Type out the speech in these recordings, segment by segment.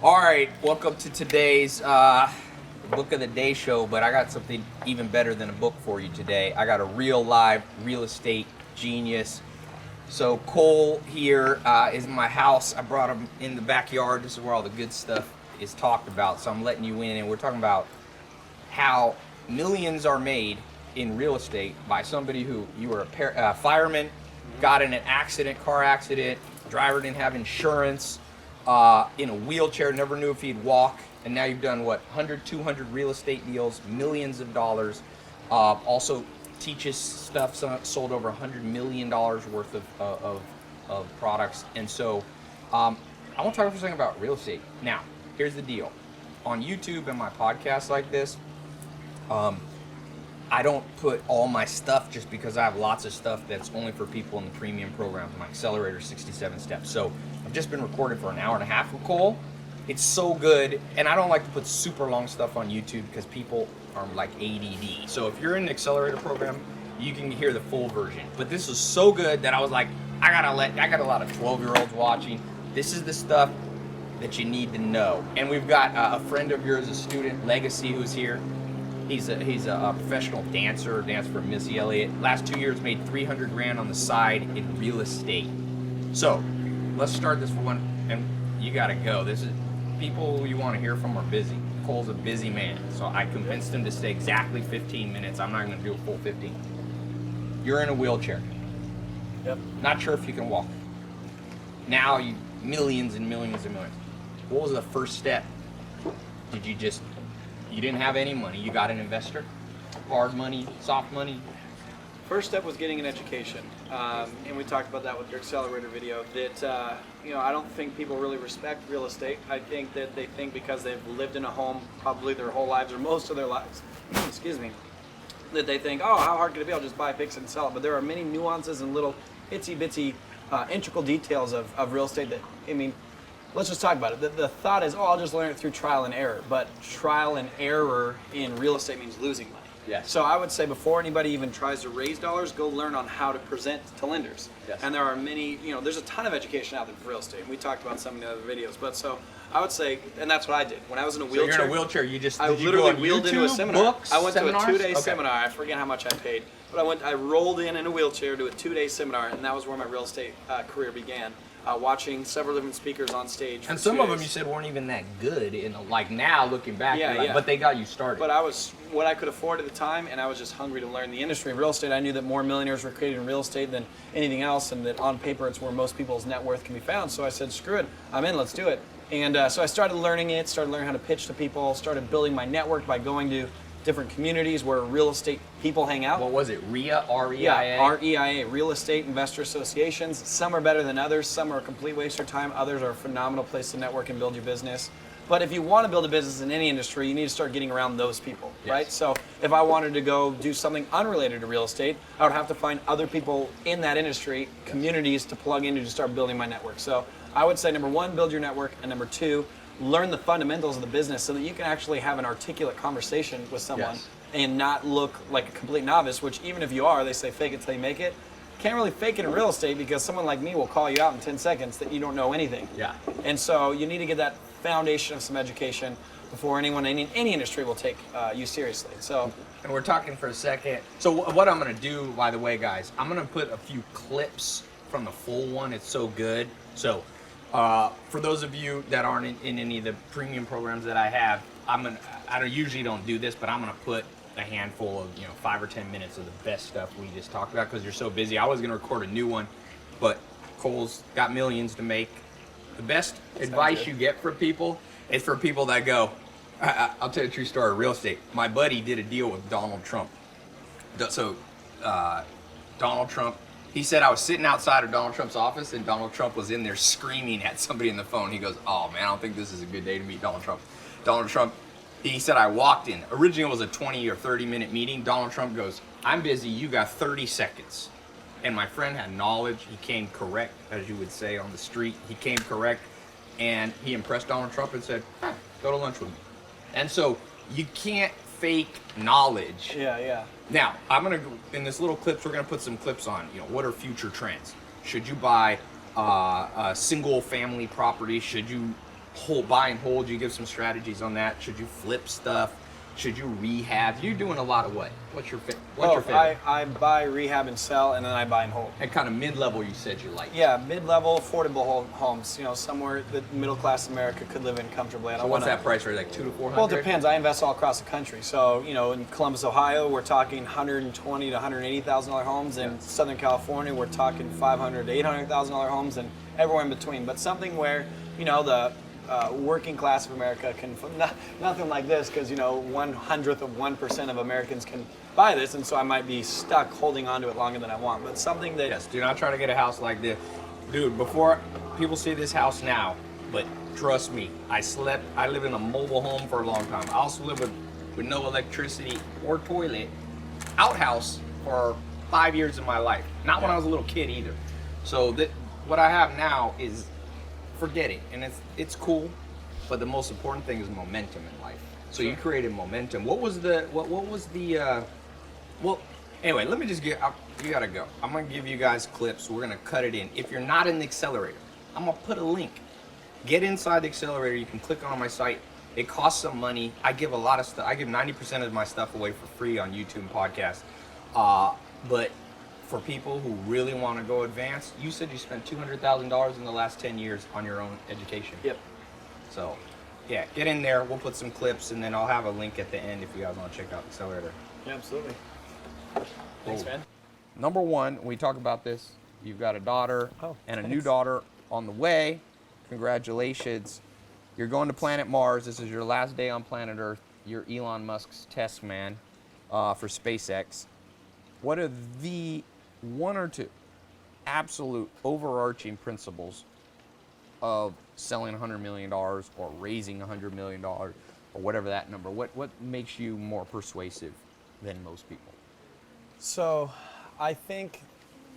All right, welcome to today's Book of the Day show, but I got something even better than a book for you today. I got a real live real estate genius. So Cole here is in my house. I brought him in the backyard. This is where all the good stuff is talked about. So I'm letting you in, and we're talking about how millions are made in real estate by somebody who you were a fireman, got in an accident, car accident, driver didn't have insurance, in a wheelchair, never knew if he'd walk, and now you've done what, 100, 200 real estate deals, millions of dollars. Also teaches stuff, sold over $100 million worth of products. And so I want to talk for a second about real estate. Now, here's the deal. On YouTube and my podcasts like this, I don't put all my stuff just because I have lots of stuff that's only for people in the premium programs, my Accelerator 67 steps. So I've just been recording for an hour and a half with Cole. It's so good, and I don't like to put super long stuff on YouTube because people are like ADD. So if you're in the Accelerator program, you can hear the full version. But this is so good that I was like, I got a lot of 12-year-olds watching. This is the stuff that you need to know. And we've got a friend of yours, a student, Legacy, who's here. He's a professional dancer, danced for Missy Elliott. Last 2 years made 300 grand on the side in real estate. So let's start this one, and you gotta go. This is people you want to hear from are busy. Cole's a busy man, so I convinced him to stay exactly 15 minutes. I'm not gonna do a full 15. You're in a wheelchair. Yep. Not sure if you can walk. Now you millions and millions and millions. What was the first step? You didn't have any money. You got an investor? Hard money, soft money? First step was getting an education, and we talked about that with your Accelerator video. That I don't think people really respect real estate. I think that they think because they've lived in a home probably their whole lives or most of their lives, excuse me, that they think, oh, how hard could it be? I'll just buy, fix, and sell it. But there are many nuances and little itsy bitsy, integral details of real estate that, let's just talk about it. The thought is, I'll just learn it through trial and error. But trial and error in real estate means losing money. Yes. So I would say before anybody even tries to raise dollars, go learn on how to present to lenders. Yes. And there are many, there's a ton of education out there for real estate. And we talked about some of the other videos. But so I would say, and that's what I did. When I was in a wheelchair. So you're in a wheelchair, I literally wheeled into a YouTube, seminar. books, I went seminars? to a 2-day Okay. seminar. I forget how much I paid. But I rolled in a wheelchair to a 2-day seminar, and that was where my real estate career began. Watching several different speakers on stage. And some of them you said weren't even that good, like now looking back, but they got you started. But I was what I could afford at the time, and I was just hungry to learn the industry of real estate. I knew that more millionaires were created in real estate than anything else, and that on paper it's where most people's net worth can be found. So I said, screw it, I'm in, let's do it. And so I started learning how to pitch to people, started building my network by going to different communities where real estate people hang out. What was it, REIA, R-E-I-A? Yeah, REIA, Real Estate Investor Associations. Some are better than others. Some are a complete waste of time. Others are a phenomenal place to network and build your business. But if you want to build a business in any industry, you need to start getting around those people, yes. right? So if I wanted to go do something unrelated to real estate, I would have to find other people in that industry, communities to plug into to start building my network. So I would say, number one, build your network, and number two, learn the fundamentals of the business so that you can actually have an articulate conversation with someone, yes. and not look like a complete novice, which even if you are, they say fake it till you make it. Can't really fake it in real estate because someone like me will call you out in 10 seconds that you don't know anything. Yeah. And so you need to get that foundation of some education before anyone in any industry will take you seriously. So. And we're talking for a second. So what I'm gonna do, by the way, guys, I'm gonna put a few clips from the full one. It's so good. So for those of you that aren't in any of the premium programs that I have, I usually don't do this, but I'm gonna put a handful of 5 or 10 minutes of the best stuff we just talked about because you're so busy. I was gonna record a new one, but Cole's got millions to make. The best advice you get from people is for people that go, I'll tell you a true story of real estate. My buddy did a deal with Donald Trump. So Donald Trump, he said I was sitting outside of Donald Trump's office and Donald Trump was in there screaming at somebody in the phone. He goes, oh man, I don't think this is a good day to meet Donald Trump. Donald Trump, he said I walked in. Originally it was a 20 or 30 minute meeting. Donald Trump goes, I'm busy, you got 30 seconds. And my friend had knowledge. He came correct, as you would say on the street. He came correct, and he impressed Donald Trump and said, go to lunch with me. And so you can't fake knowledge. Yeah. Now, I'm gonna go in this little clips. We're gonna put some clips on. What are future trends? Should you buy a single family property? Should you buy and hold? You give some strategies on that. Should you flip stuff? Should you rehab? You're doing a lot of what? What's your favorite? I buy, rehab, and sell, and then I buy and hold. And kind of mid-level, you said you like. Yeah, mid-level, affordable homes. You know, somewhere that middle-class America could live in comfortably. So what's that price range? Like $200 to $400? Well, it depends. I invest all across the country. So, you know, in Columbus, Ohio, we're talking $120,000 to $180,000 homes. In Southern California, we're talking $500,000 to $800,000 homes, and everywhere in between. But something where, you know, the working class of America can, nothing like this, because, you know, 1/100th of 1% of Americans can buy this, and so I might be stuck holding on to it longer than I want. But something that... Yes, do not try to get a house like this. Dude, before people see this house now, but trust me, I lived in a mobile home for a long time. I also lived with no electricity or toilet, outhouse for 5 years of my life. Not when I was a little kid either. So what I have now is, forget it, and it's cool, but the most important thing is momentum in life. So you created momentum. What was the well, anyway, let me just you gotta go. I'm gonna give you guys clips. We're gonna cut it in. If you're not in the accelerator, I'm gonna put a link. Get inside the accelerator. You can click on my site. It costs some money. I give a lot of stuff. I give 90% of my stuff away for free on YouTube and podcasts. But for people who really want to go advanced, you said you spent $200,000 in the last 10 years on your own education. Yep. So, yeah, get in there. We'll put some clips, and then I'll have a link at the end if you guys want to check out the accelerator. Yeah, absolutely. Thanks, man. Number one, we talk about this. You've got a daughter and a new daughter on the way. Congratulations. You're going to planet Mars. This is your last day on planet Earth. You're Elon Musk's test man for SpaceX. What are the one or two absolute overarching principles of selling $100 million or raising $100 million or whatever that number? What makes you more persuasive than most people? So I think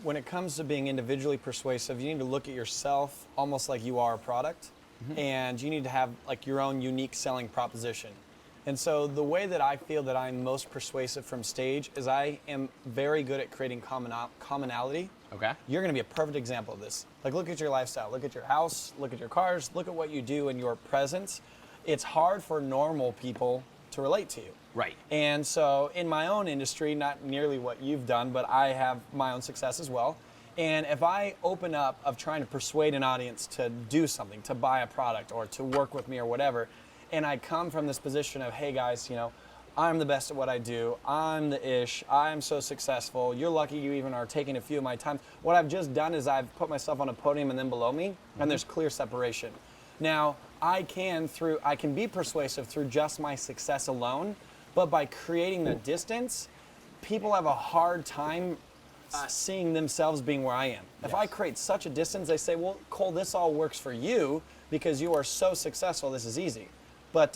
when it comes to being individually persuasive, you need to look at yourself almost like you are a product, and you need to have like your own unique selling proposition. And so the way that I feel that I'm most persuasive from stage is I am very good at creating commonality. Okay. You're going to be a perfect example of this. Like, look at your lifestyle, look at your house, look at your cars, look at what you do and your presence. It's hard for normal people to relate to you. Right. And so in my own industry, not nearly what you've done, but I have my own success as well. And if I open up of trying to persuade an audience to do something, to buy a product or to work with me or whatever, and I come from this position of, hey guys, you know, I'm the best at what I do. I'm the ish. I'm so successful. You're lucky you even are taking a few of my time. What I've just done is I've put myself on a podium and then below me, and there's clear separation. Now, I can be persuasive through just my success alone, but by creating the distance, people have a hard time seeing themselves being where I am. If I create such a distance, they say, well, Cole, this all works for you because you are so successful, this is easy. But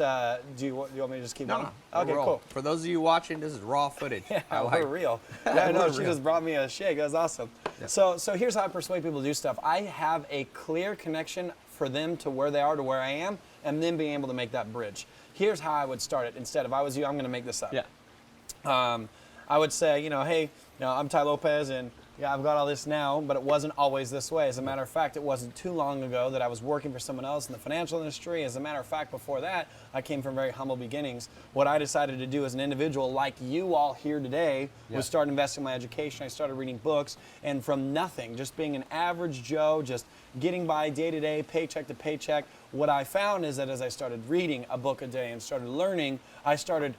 do you want me to just keep going? No. Okay, cool. For those of you watching, this is raw footage. Yeah, we're real. Yeah, no, she just brought me a shake. That's awesome. Yeah. So here's how I persuade people to do stuff. I have a clear connection for them to where they are to where I am, and then being able to make that bridge. Here's how I would start it. Instead, if I was you, I'm going to make this up. Yeah. I would say, hey, I'm Tai Lopez, and yeah, I've got all this now, but it wasn't always this way. As a matter of fact, it wasn't too long ago that I was working for someone else in the financial industry. As a matter of fact, before that, I came from very humble beginnings. What I decided to do as an individual, like you all here today, was start investing in my education. I started reading books, and from nothing, just being an average Joe, just getting by day to day, paycheck to paycheck, what I found is that as I started reading a book a day and started learning, I started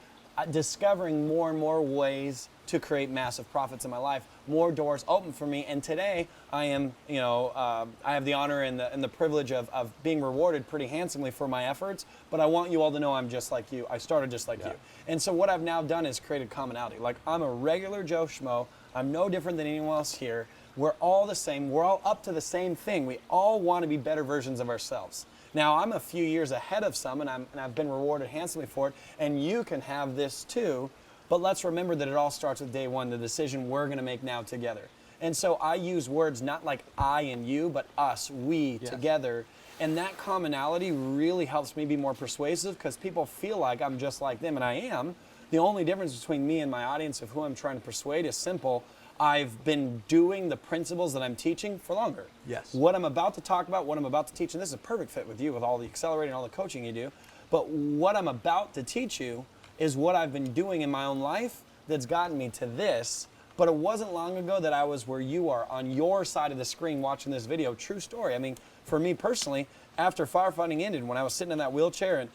discovering more and more ways to create massive profits in my life. More doors open for me, and today I am, I have the honor and the privilege of being rewarded pretty handsomely for my efforts. But I want you all to know I'm just like you. I started just like you, and so what I've now done is created commonality. Like, I'm a regular Joe Schmo. I'm no different than anyone else here. We're all the same. We're all up to the same thing. We all want to be better versions of ourselves. Now, I'm a few years ahead of some, and I've been rewarded handsomely for it, and you can have this too. But let's remember that it all starts with day one, the decision we're going to make now together. And so I use words not like I and you, but us, we, together. And that commonality really helps me be more persuasive because people feel like I'm just like them, and I am. The only difference between me and my audience of who I'm trying to persuade is simple. I've been doing the principles that I'm teaching for longer. Yes. What I'm about to talk about, what I'm about to teach, and this is a perfect fit with you with all the accelerating and all the coaching you do, but what I'm about to teach you is what I've been doing in my own life that's gotten me to this. But it wasn't long ago that I was where you are on your side of the screen watching this video. True story. I mean, for me personally, after firefighting ended, when I was sitting in that wheelchair, and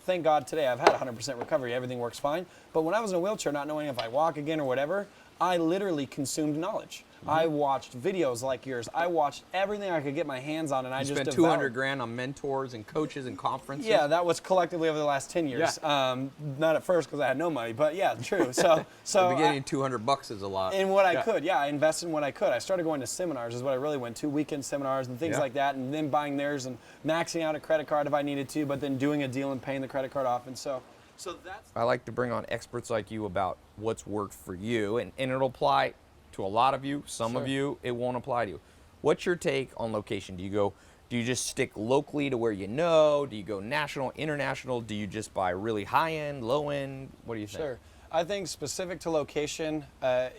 thank God today I've had 100% recovery, everything works fine. But when I was in a wheelchair, not knowing if I walk again or whatever, I literally consumed knowledge. I watched videos like yours. I watched everything I could get my hands on, and I just spent devoured. 200 grand on mentors and coaches and conferences. Yeah, that was collectively over the last 10 years. Yeah. Not at first because I had no money, but yeah, true. So the beginning, $200 is a lot. In what I could, I invested in what I could. I started going to seminars is what I really went to, weekend seminars and things like that, and then buying theirs and maxing out a credit card if I needed to, but then doing a deal and paying the credit card off. And so that's... I like to bring on experts like you about what's worked for you, and it'll apply to a lot of you. Some of you, it won't apply to you. What's your take on location? Do you just stick locally to where you know? Do you go national, international? Do you just buy really high end, low end? What do you think? Sure. I think specific to location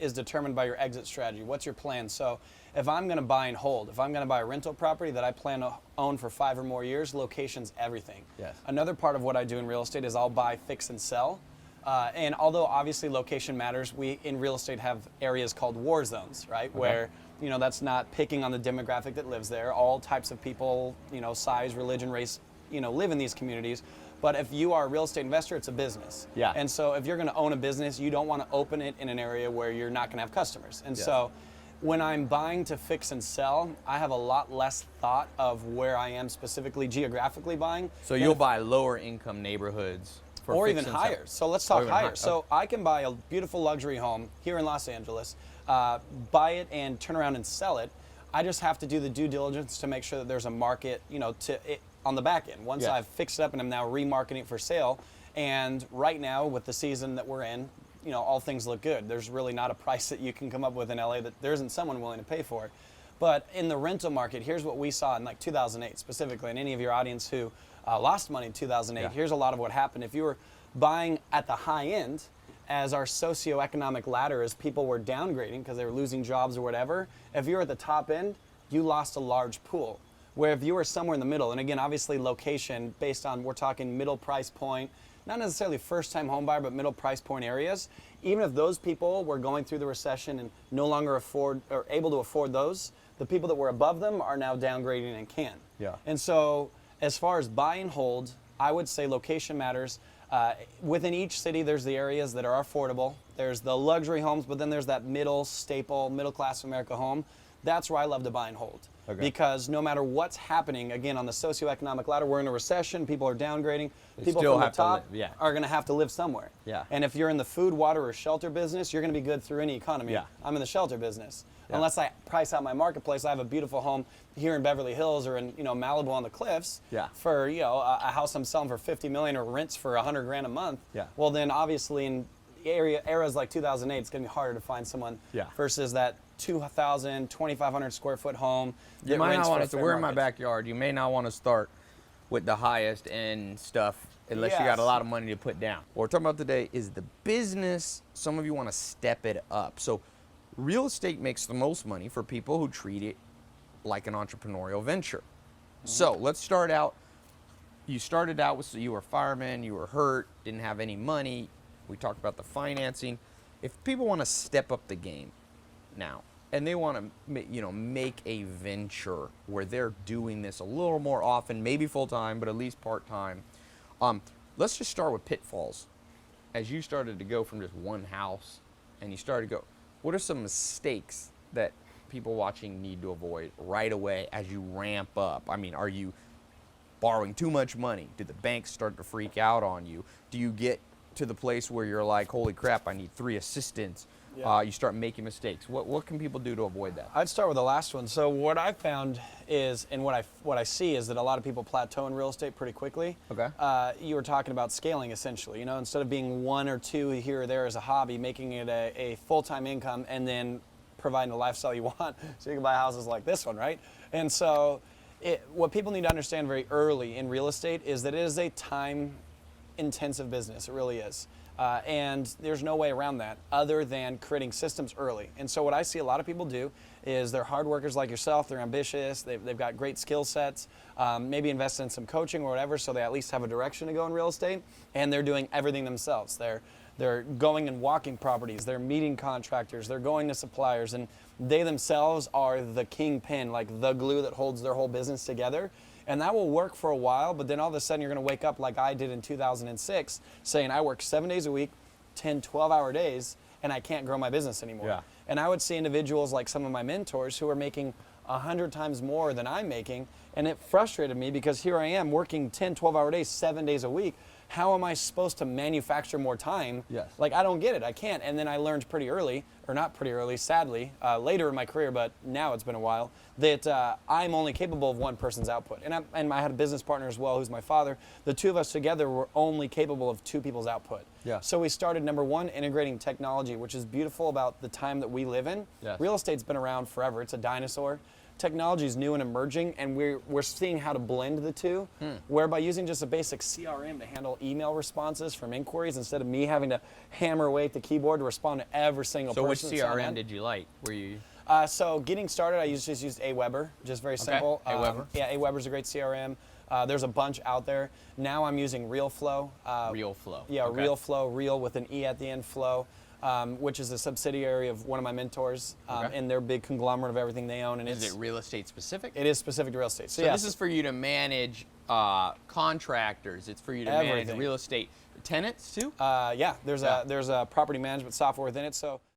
is determined by your exit strategy. What's your plan? So if I'm going to buy and hold, if I'm going to buy a rental property that I plan to own for 5 or more years, location's everything. Yes. Another part of what I do in real estate is I'll buy, fix, and sell. And although obviously location matters, we in real estate have areas called war zones, right? Okay. Where, that's not picking on the demographic that lives there. All types of people, size, religion, race, live in these communities. But if you are a real estate investor, it's a business. Yeah. And so if you're going to own a business, you don't want to open it in an area where you're not going to have customers. And so when I'm buying to fix and sell, I have a lot less thought of where I am specifically geographically buying. So you'll buy lower income neighborhoods. Or even higher. So let's talk higher. So I can buy a beautiful luxury home here in Los Angeles, buy it and turn around and sell it. I just have to do the due diligence to make sure that there's a market, on the back end. Once I've fixed it up and I'm now remarketing it for sale, and right now with the season that we're in, all things look good. There's really not a price that you can come up with in LA that there isn't someone willing to pay for it. But in the rental market, here's what we saw in like 2008 specifically, and any of your audience who lost money in 2008, here's a lot of what happened. If you were buying at the high end, as our socioeconomic ladder, as people were downgrading because they were losing jobs or whatever, if you were at the top end, you lost a large pool. Where if you were somewhere in the middle, and again, obviously location based on, we're talking middle price point, not necessarily first-time home buyer, but middle price point areas, even if those people were going through the recession and no longer able to afford those, the people that were above them are now downgrading and can. Yeah. And so as far as buy and hold, I would say location matters. Within each city, there's the areas that are affordable. There's the luxury homes, but then there's that middle class America home. That's where I love to buy and hold. Okay. Because no matter what's happening, again, on the socioeconomic ladder, we're in a recession, people are downgrading. People from the top are going to have to live somewhere. Yeah. And if you're in the food, water, or shelter business, you're going to be good through any economy. Yeah. I'm in the shelter business. Yeah. Unless I price out my marketplace, I have a beautiful home here in Beverly Hills or in Malibu on the cliffs for a house I'm selling for $50 million or rents for $100 grand a month. Yeah. Well, then obviously in eras like 2008, it's going to be harder to find someone versus that 2,000, 2,500 square foot home. You might not want to, we're in my backyard, you may not want to start with the highest end stuff unless you got a lot of money to put down. What we're talking about today is the business. Some of you want to step it up. So real estate makes the most money for people who treat it like an entrepreneurial venture. So let's start out. You started out with, so you were a fireman, you were hurt, didn't have any money. We talked about the financing. If people want to step up the game now, and they want to, make a venture where they're doing this a little more often, maybe full-time, but at least part-time. Let's just start with pitfalls. As you started to go from just one house and you started to go, what are some mistakes that people watching need to avoid right away as you ramp up? I mean, are you borrowing too much money? Did the banks start to freak out on you? Do you get to the place where you're like, holy crap, I need 3 assistants? You start making mistakes. What can people do to avoid that? I'd start with the last one. So what I found is, and what I see is that a lot of people plateau in real estate pretty quickly. Okay. You were talking about scaling essentially. Instead of being 1 or 2 here or there as a hobby, making it a full-time income and then providing the lifestyle you want, so you can buy houses like this one, right? And so what people need to understand very early in real estate is that it is a time-intensive business. It really is. And there's no way around that other than creating systems early. And so what I see a lot of people do is they're hard workers like yourself, they're ambitious, they've got great skill sets, maybe invest in some coaching or whatever so they at least have a direction to go in real estate, and they're doing everything themselves. They're going and walking properties, they're meeting contractors, they're going to suppliers, and they themselves are the kingpin, like the glue that holds their whole business together. And that will work for a while, but then all of a sudden you're going to wake up like I did in 2006 saying I work 7 days a week, 10, 12-hour days, and I can't grow my business anymore. Yeah. And I would see individuals like some of my mentors who are making 100 times more than I'm making, and it frustrated me because here I am working 10, 12-hour days, 7 days a week. How am I supposed to manufacture more time? Yes. Like, I don't get it. I can't. And then I learned pretty early, or not pretty early, sadly, later in my career, but now it's been a while, that I'm only capable of one person's output. And I had a business partner as well, who's my father. The two of us together were only capable of two people's output. Yeah. So we started, number one, integrating technology, which is beautiful about the time that we live in. Yes. Real estate's been around forever. It's a dinosaur. Technology is new and emerging, and we're seeing how to blend the two, whereby using just a basic CRM to handle email responses from inquiries instead of me having to hammer away at the keyboard to respond to every single So which person. that's on CRM end. did you like? Were you? So getting started, I just used Aweber, just very simple. Aweber. Yeah, Aweber's a great CRM. There's a bunch out there. Now I'm using RealFlow. RealFlow. Yeah, Okay. RealFlow, Real with an E at the end, Flow. Which is a subsidiary of one of my mentors, Okay. and they're a big conglomerate of everything they own. And Is it real estate specific? It is specific to real estate. So yeah, this is for you to manage contractors. It's for you to manage Everything. real estate tenants too. yeah. There's a property management software within it. So